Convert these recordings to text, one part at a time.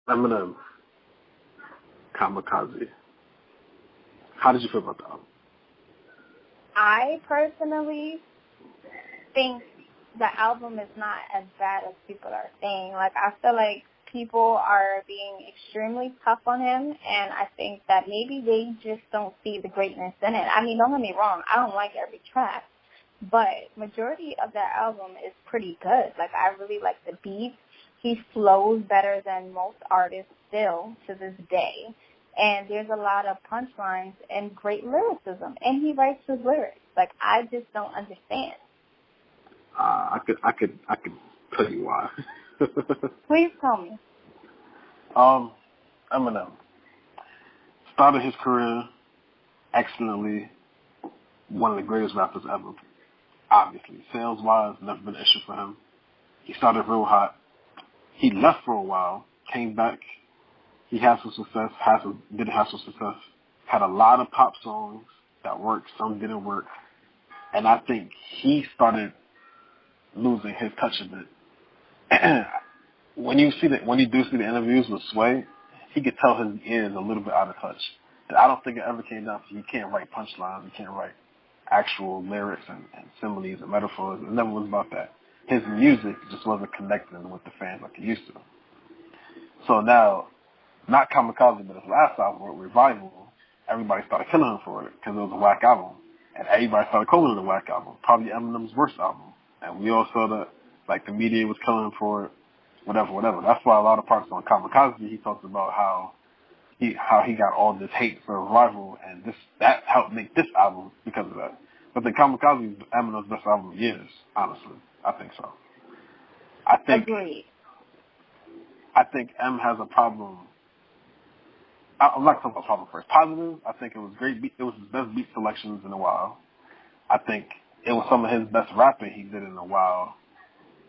Eminem, Kamikaze. How did you feel about the album? I personally think the album is not as bad as people are saying. Like, I feel like people are being extremely tough on him, and I think that maybe they just don't see the greatness in it. I mean, don't get me wrong, I don't like every track, but majority of that album is pretty good. Like, I really like the beats. He flows better than most artists still to this day. And there's a lot of punchlines and great lyricism. And he writes his lyrics. Like, I just don't understand. I could tell you why. Please tell me. Eminem started his career excellently. One of the greatest rappers ever. Obviously, sales-wise, never been an issue for him. He started real hot. He left for a while, came back. He had some success, didn't have some success. Had a lot of pop songs that worked, some didn't work. And I think he started losing his touch a bit. When you do see the interviews with Sway, he could tell his ears a little bit out of touch. I don't think it ever came down to he can't write punchlines, he can't write actual lyrics and similes and metaphors. It never was about that. His music just wasn't connecting with the fans like it used to. So now, not Kamikaze, but his last album, Revival, everybody started killing him for it because it was a whack album. And everybody started calling it a whack album, probably Eminem's worst album. And we all saw that, like, the media was killing him for it, whatever. That's why a lot of parts on Kamikaze, he talks about how he got all this hate for Revival, and that helped make this album because of that. But the Kamikaze is Eminem's best album in years, honestly. I think so. Agreed. I think M has a problem. I'm not talking about problem first. Positive, I think it was great. It was his best beat selections in a while. I think it was some of his best rapping he did in a while.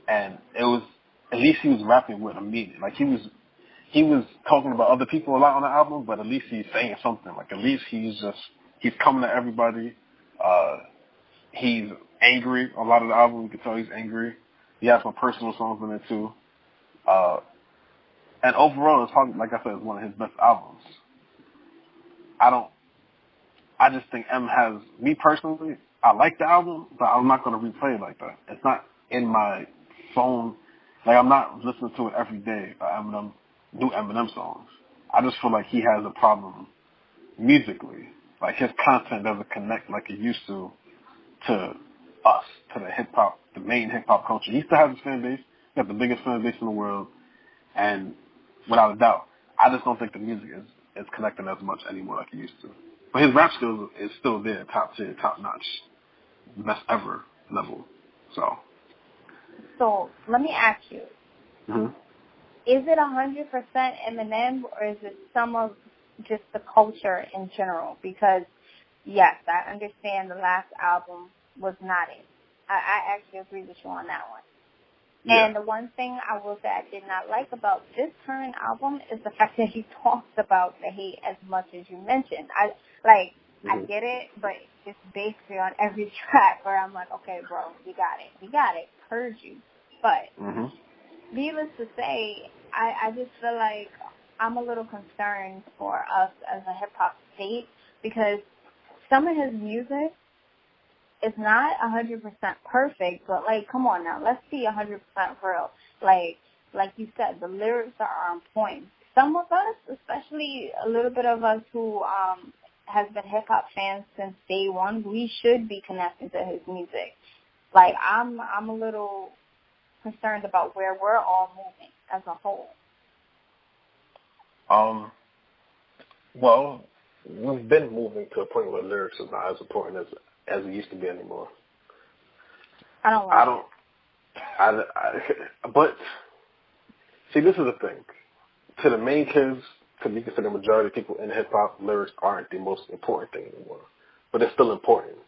And it was, at least he was rapping with a meaning. Like, he was talking about other people a lot on the album, but at least he's saying something. Like, at least he's coming at everybody. He's angry. A lot of the album, you can tell he's angry. He has some personal songs in it too. And overall, it's probably, like I said, it's one of his best albums. I just think M has, me personally, I like the album, but I'm not going to replay it like that. It's not in my phone. Like, I'm not listening to it every day, new Eminem songs. I just feel like he has a problem musically. Like, his content doesn't connect like it used to us, to the hip-hop, the main hip-hop culture. He still has his fan base. He got the biggest fan base in the world. And without a doubt, I just don't think the music is connecting as much anymore like it used to. But his rap skills is still there, top tier, top notch, best ever level. So let me ask you, mm-hmm. Is it 100% Eminem, or is it some of just the culture in general? Because, yes, I understand the last album was not it. I actually agree with you on that one. Yeah. And the one thing I will say I did not like about this current album is the fact that he talks about the hate as much as you mentioned. I get it, but it's basically on every track where I'm like, okay, bro, we got it, heard you. But needless to say, I just feel like I'm a little concerned for us as a hip-hop state because some of his music is not 100% perfect, but, like, come on now, let's be 100% real. Like you said, the lyrics are on point. Some of us, especially a little bit of us who has been hip-hop fans since day one, we should be connecting to his music. Like, I'm a little concerned about where we're all moving as a whole. Well, we've been moving to a point where lyrics is not as important as it used to be anymore. But see, this is the thing. To the main kids, to be considered the majority of people in hip-hop, lyrics aren't the most important thing anymore. But it's still important.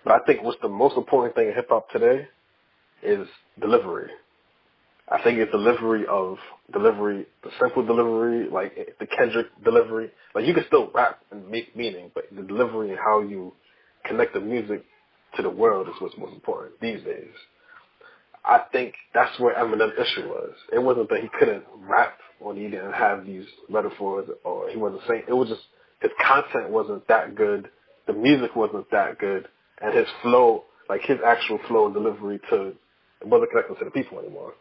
But I think what's the most important thing in hip-hop today is delivery. I think it's delivery, the simple delivery, like the Kendrick delivery. Like, you can still rap and make meaning, but the delivery and how you connect the music to the world is what's most important these days. I think that's where Eminem's issue was. It wasn't that he couldn't rap or he didn't have these metaphors, or he wasn't saying, it was just, his content wasn't that good, the music wasn't that good, and his flow, like his actual flow and delivery it wasn't connecting to the people anymore.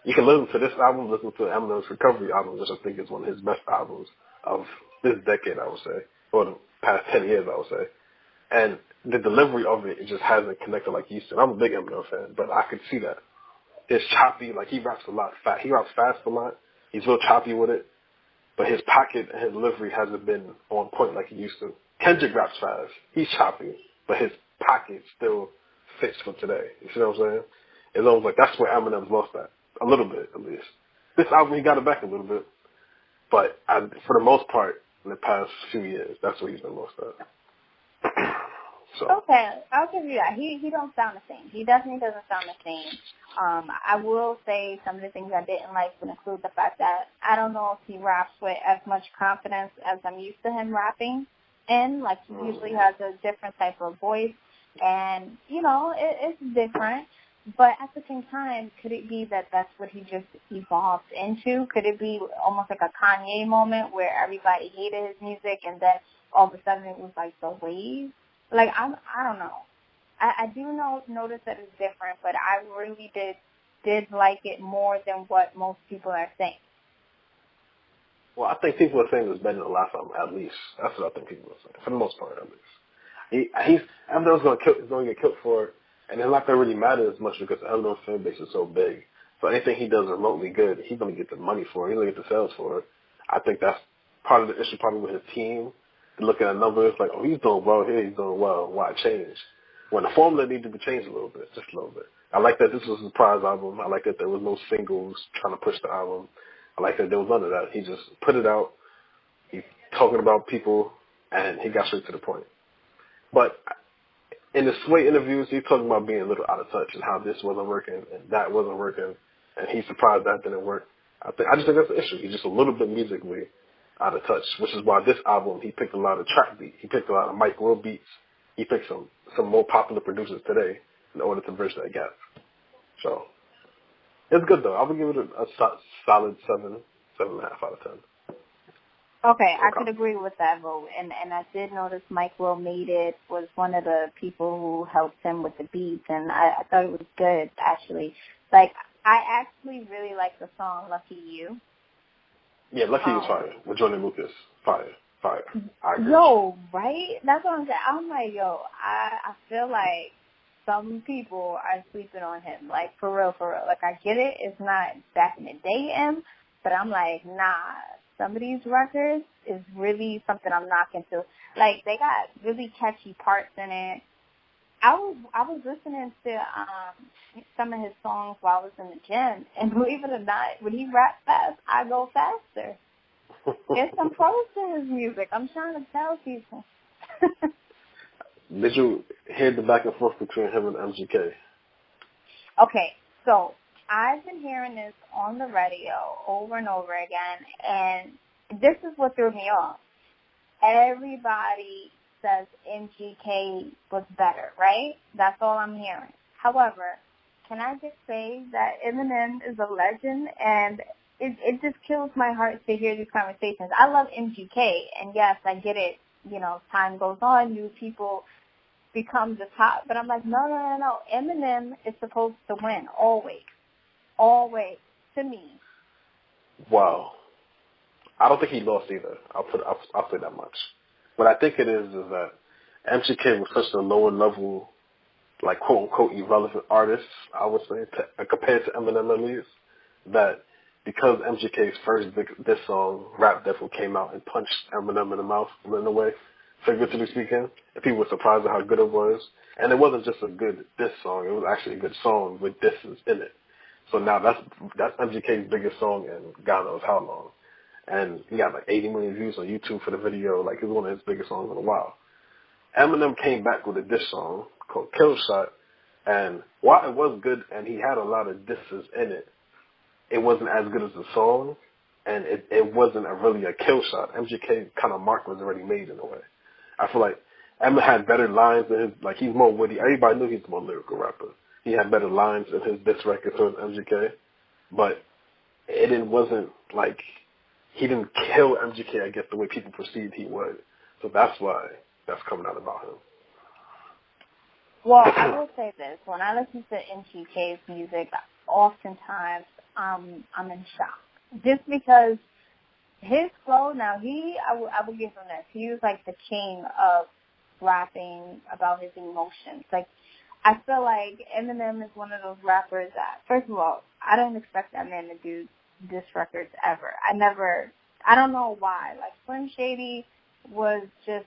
You can listen to this album, listen to Eminem's Recovery album, which I think is one of his best albums of this decade, I would say, or the past 10 years, I would say. And the delivery of it just hasn't connected like he used to. I'm a big Eminem fan, but I could see that. It's choppy, like he raps a lot fast. He raps fast a lot. He's real choppy with it, but his pocket and his delivery hasn't been on point like he used to. Kendrick raps fast. He's choppy, but his pocket still fits for today. You see what I'm saying? It's almost like that's where Eminem's lost that. A little bit, at least. This album, he got it back a little bit. But for the most part, in the past few years, that's where he's been lost at. So. Okay, I'll give you that. He don't sound the same. He definitely doesn't sound the same. I will say some of the things I didn't like would include the fact that I don't know if he raps with as much confidence as I'm used to him rapping in. Like, he usually has a different type of voice. And, it's different. But at the same time, could it be that that's what he just evolved into? Could it be almost like a Kanye moment where everybody hated his music and then all of a sudden it was like the wave? Like, I don't know. I do notice that it's different, but I really did like it more than what most people are saying. Well, I think people are saying it's better than the last album, at least. That's what I think people are saying, for the most part, at least. Eminem's going to get killed for it. And it's not going to really matter as much because Eminem's fan base is so big. So anything he does remotely good, he's going to get the money for it. He's going to get the sales for it. I think that's part of the issue probably with his team. Looking at numbers like, oh, he's doing well here, he's doing well. Why change? When the formula needed to be changed a little bit, just a little bit. I like that this was a surprise album. I like that there was no singles trying to push the album. I like that there was none of that. He just put it out. He's talking about people, and he got straight to the point. But in the Sway interviews, he's talking about being a little out of touch and how this wasn't working and that wasn't working, and he's surprised that didn't work. I just think that's the issue. He's just a little bit musically out of touch, which is why this album, he picked a lot of trap beats. He picked a lot of Mike Will beats. He picked some more popular producers today in order to bridge that gap. So, it's good though. I would give it a solid 7.5 out of 10. Okay, I could agree with that vote. And I did notice Mike Will Made It was one of the people who helped him with the beats, and I thought it was good, actually. Like, I actually really like the song Lucky You. Yeah, Lucky You was fire. With Johnny Lucas. Fire. I agree. Yo, right? That's what I'm saying. I'm like, I feel like some people are sleeping on him. Like, for real. Like, I get it. It's not back in the day, but I'm like, nah. Some of these records is really something I'm knocking to. Like, they got really catchy parts in it. I was listening to some of his songs while I was in the gym, and believe it or not, when he raps fast, I go faster. There's some pros to his music. I'm trying to tell people. Did you hear the back and forth between him and MGK? Okay, so I've been hearing this on the radio over and over again, and this is what threw me off. Everybody says MGK was better, right? That's all I'm hearing. However, can I just say that Eminem is a legend, and it just kills my heart to hear these conversations. I love MGK, and yes, I get it. Time goes on, new people become the top, but I'm like, no. Eminem is supposed to win, always, to me. Wow. I don't think he lost either. I'll say that much. What I think it is that MGK was such a lower level, like quote unquote irrelevant artist, I would say, compared to Eminem at least, that because MGK's first diss song, Rap Devil, came out and punched Eminem in the mouth in a way, figuratively speaking, and people were surprised at how good it was. And it wasn't just a good diss song, it was actually a good song with disses in it. So now that's MGK's biggest song in God knows how long. And he got like 80 million views on YouTube for the video. Like, it was one of his biggest songs in a while. Eminem came back with a diss song called Kill Shot. And while it was good and he had a lot of disses in it, it wasn't as good as the song. And it wasn't really a kill shot. MGK kind of mark was already made in a way. I feel like Eminem had better lines than his, like, he's more witty. Everybody knew he's a more lyrical rapper. He had better lines in his diss record towards MGK. But it wasn't like he didn't kill MGK, I guess, the way people perceived he would. So that's why that's coming out about him. Well, I will say this. When I listen to MGK's music, oftentimes I'm in shock. Just because his flow, now I will give him this. He was like the king of rapping about his emotions. Like, I feel like Eminem is one of those rappers that, first of all, I don't expect that man to do diss records ever. I don't know why. Like, Slim Shady was just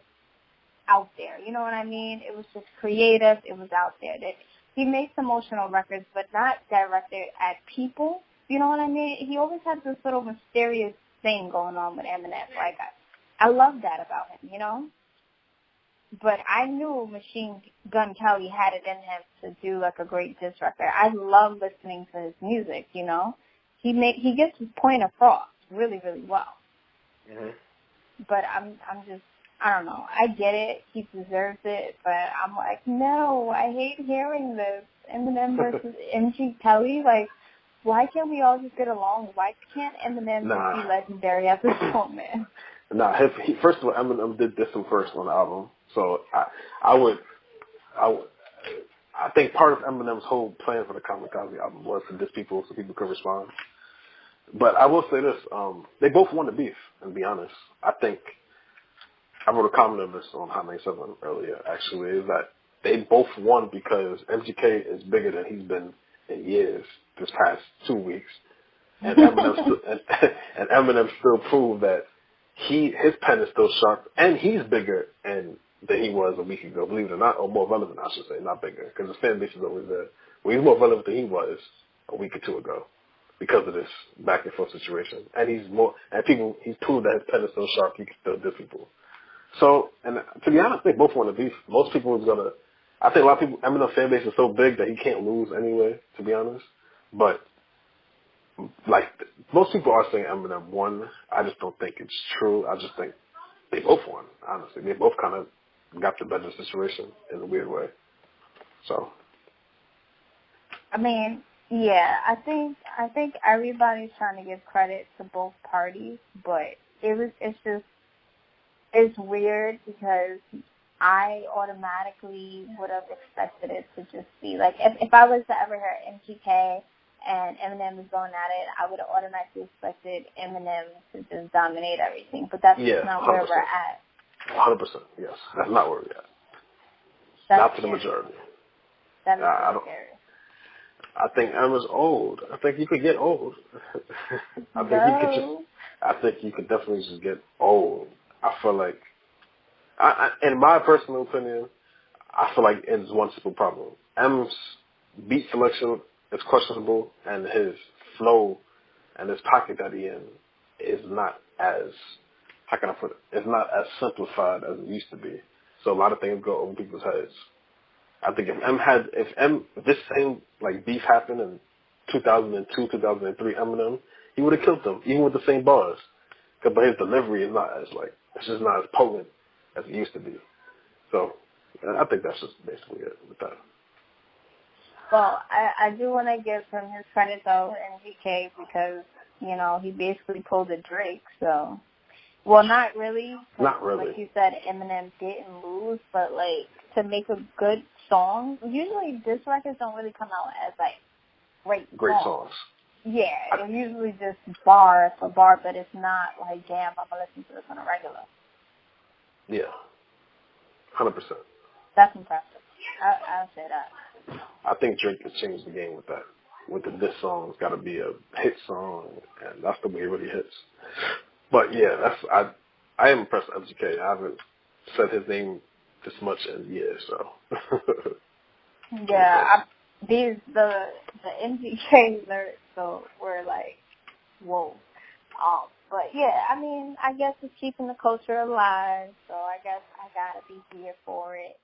out there. You know what I mean? It was just creative. It was out there. He makes emotional records, but not directed at people. You know what I mean? He always has this little mysterious thing going on with Eminem. Like, I love that about him, you know? But I knew Machine Gun Kelly had it in him to do like a great diss record. I love listening to his music, you know? He gets his point across really, really well. Mm-hmm. But I'm just, I don't know. I get it. He deserves it. But I'm like, no, I hate hearing this. Eminem versus MG Kelly. Like, why can't we all just get along? Why can't Eminem just be legendary at this moment? First of all, Eminem did diss him first on the album. So I think part of Eminem's whole plan for the Kamikaze album was to diss people so people could respond. But I will say this, they both won the beef, and to be honest. I think I wrote a comment on this on Hot 97 earlier, actually, is that they both won because MGK is bigger than he's been in years this past 2 weeks. And Eminem still proved that his pen is still sharp, and he's bigger than he was a week ago, believe it or not, or more relevant, I should say, not bigger, because the fan base is always there. Well, he's more relevant than he was a week or two ago because of this back and forth situation. And he's proved that his pen is so sharp he can still diss people. So, and to be honest, they both want to beef. Most people I think a lot of people, Eminem fan base is so big that he can't lose anyway, to be honest. But, like, most people are saying Eminem won. I just don't think it's true. I just think they both won, honestly. They both kind of got the better situation in a weird way. So. I mean, yeah, I think everybody's trying to give credit to both parties, but it's weird because I automatically would have expected it to just be like, if I was to ever hear MGK and Eminem was going at it, I would have automatically expected Eminem to just dominate everything. But that's just not 100%. Where we're at. 100%, yes. That's not where we're at. That's not to the majority. That is scary. I think Emma's old. I think you could get old. I think you could definitely just get old. I feel like, in my personal opinion, I feel like it's one simple problem. M's beat selection is questionable, and his flow and his pocket that he in is not as, how can I put it? It's not as simplified as it used to be. So a lot of things go over people's heads. I think if this same like beef happened in 2002, 2003, Eminem, he would have killed them, even with the same bars. But his delivery is not as it's just not as potent as it used to be. So I think that's just basically it with that. Well, I do want to give him his credit though, MGK, because he basically pulled a Drake. So, well, not really. Not really. Like you said, Eminem didn't lose, but like to make a good song, usually diss records don't really come out as like great songs. Yeah, it's usually just bar for bar, but it's not like, damn, I'm gonna listen to this on a regular. Yeah, 100%. That's impressive. I'll say that. I think Drake has changed the game with that. With the diss song, it's got to be a hit song, and that's the way it really hits. But yeah, I am impressed with MGK. I haven't said his name this much in years, so. Yeah, the MGK lyrics were like, whoa. But yeah, I mean, I guess it's keeping the culture alive, so I guess I gotta be here for it.